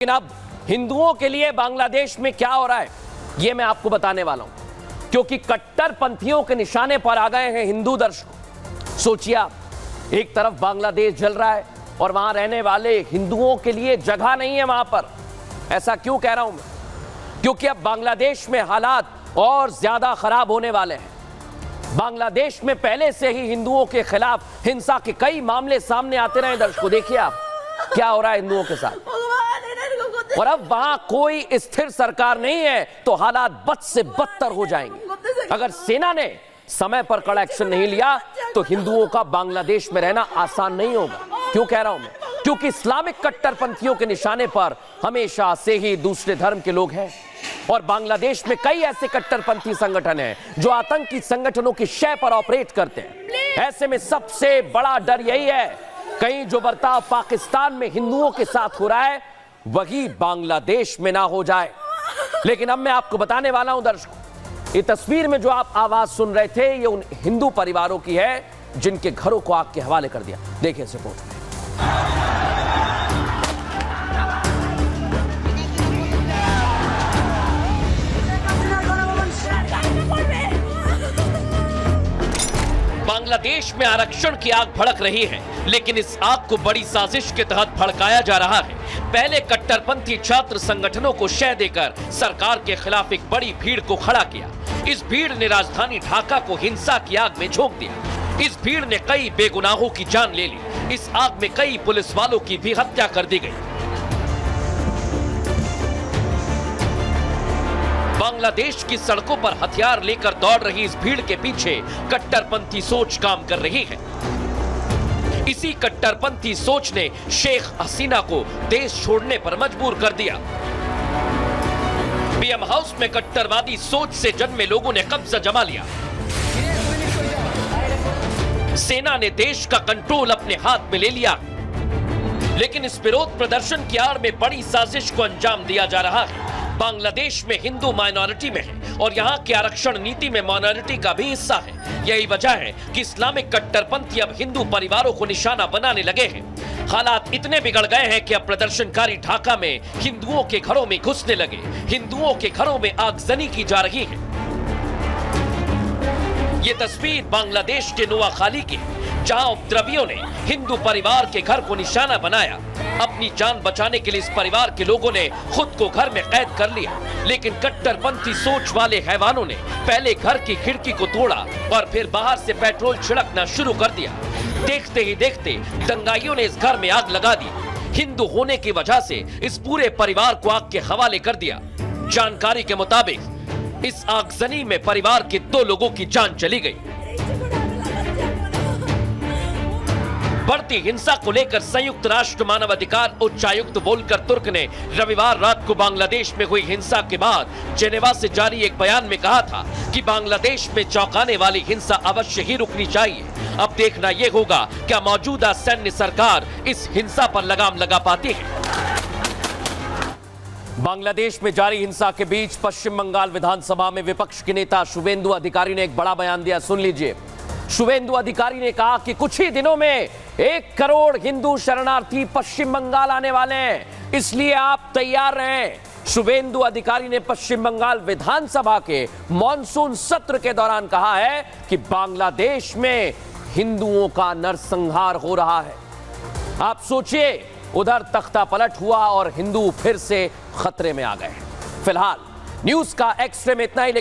लेकिन अब हिंदुओं के लिए बांग्लादेश में क्या हो रहा है यह मैं आपको बताने वाला हूं, क्योंकि कट्टरपंथियों के निशाने पर आ गए हैं हिंदू दर्शक। सोचिए आप, एक तरफ बांग्लादेश जल रहा है और वहां रहने वाले हिंदुओं के लिए जगह नहीं है वहां पर। ऐसा क्यों कह रहा हूं मैं? क्योंकि अब बांग्लादेश में हालात और ज्यादा खराब होने वाले हैं। बांग्लादेश में पहले से ही हिंदुओं के खिलाफ हिंसा के कई मामले सामने आते रहे। दर्शकों, देखिए आप क्या हो रहा है हिंदुओं के साथ। और अब वहां कोई स्थिर सरकार नहीं है तो हालात बद से बदतर हो जाएंगे। अगर सेना ने समय पर कड़ा एक्शन नहीं लिया तो हिंदुओं का बांग्लादेश में रहना आसान नहीं होगा। क्यों कह रहा हूं मैं? क्योंकि इस्लामिक कट्टरपंथियों के निशाने पर हमेशा से ही दूसरे धर्म के लोग हैं और बांग्लादेश में कई ऐसे कट्टरपंथी संगठन हैं जो आतंकी संगठनों की शय पर ऑपरेट करते हैं। ऐसे में सबसे बड़ा डर यही है, कहीं जो बर्ताव पाकिस्तान में हिंदुओं के साथ हो रहा है वही बांग्लादेश में ना हो जाए। लेकिन अब मैं आपको बताने वाला हूं दर्शकों, ये तस्वीर में जो आप आवाज सुन रहे थे ये उन हिंदू परिवारों की है जिनके घरों को आग के हवाले कर दिया। देखिए इस रिपोर्ट में। बांग्लादेश में आरक्षण की आग भड़क रही है, लेकिन इस आग को बड़ी साजिश के तहत भड़काया जा रहा है। पहले कट्टरपंथी छात्र संगठनों को शय देकर सरकार के खिलाफ एक बड़ी भीड़ को खड़ा किया। इस भीड़ ने राजधानी ढाका को हिंसा की आग में झोंक दिया। इस भीड़ ने कई बेगुनाहों की जान ले ली। इस आग में कई पुलिस वालों की भी हत्या कर दी गई। बांग्लादेश की सड़कों पर हथियार लेकर दौड़ रही इस भीड़ के पीछे कट्टरपंथी सोच काम कर रही है। इसी कट्टरपंथी सोच ने शेख हसीना को देश छोड़ने पर मजबूर कर दिया। पीएम हाउस में कट्टरवादी सोच से जन्मे लोगों ने कब्जा जमा लिया। सेना ने देश का कंट्रोल अपने हाथ में ले लिया। लेकिन इस विरोध प्रदर्शन की आड़ में बड़ी साजिश को अंजाम दिया जा रहा है। बांग्लादेश में हिंदू माइनॉरिटी में है और यहाँ की आरक्षण नीति में माइनॉरिटी का भी हिस्सा है। यही वजह है कि इस्लामिक कट्टरपंथी अब हिंदू परिवारों को निशाना बनाने लगे हैं। हालात इतने बिगड़ गए हैं कि अब प्रदर्शनकारी ढाका में हिंदुओं के घरों में घुसने लगे। हिंदुओं के घरों में आगजनी की जा रही है। ये तस्वीर बांग्लादेश के नोआखाली की है, जहां उपद्रवियों ने हिंदू परिवार के घर को निशाना बनाया। अपनी जान बचाने के लिए इस परिवार के लोगों ने खुद को घर में कैद कर लिया। लेकिन कट्टरपंथी सोच वाले हैवानों ने पहले घर की खिड़की को तोड़ा और फिर बाहर से पेट्रोल छिड़कना शुरू कर दिया। देखते ही देखते दंगाइयों ने इस घर में आग लगा दी। हिंदू होने की वजह से इस पूरे परिवार को आग के हवाले कर दिया। जानकारी के मुताबिक इस आगजनी में परिवार के 2 लोगों की जान चली गई। बढ़ती हिंसा को लेकर संयुक्त राष्ट्र मानवाधिकार उच्चायुक्त वोल्कर तुर्क ने रविवार रात को बांग्लादेश में हुई हिंसा के बाद जेनेवा से जारी एक बयान में कहा था कि बांग्लादेश में चौंकाने वाली हिंसा अवश्य ही रुकनी चाहिए। अब देखना यह होगा क्या मौजूदा सैन्य सरकार इस हिंसा पर लगाम लगा पाती है। बांग्लादेश में जारी हिंसा के बीच पश्चिम बंगाल विधानसभा में विपक्ष के नेता शुवेंदु अधिकारी ने एक बड़ा बयान दिया। सुन लीजिए। शुवेंदु अधिकारी ने कहा कि कुछ ही दिनों में 1 करोड़ हिंदू शरणार्थी पश्चिम बंगाल आने वाले हैं, इसलिए आप तैयार रहें। शुवेंदु अधिकारी ने पश्चिम बंगाल विधानसभा के मॉनसून सत्र के दौरान कहा है कि बांग्लादेश में हिंदुओं का नरसंहार हो रहा है। आप सोचिए, उधर तख्ता पलट हुआ और हिंदू फिर से खतरे में आ गए। फिलहाल न्यूज का एक्सरे में इतना ही। लेकिन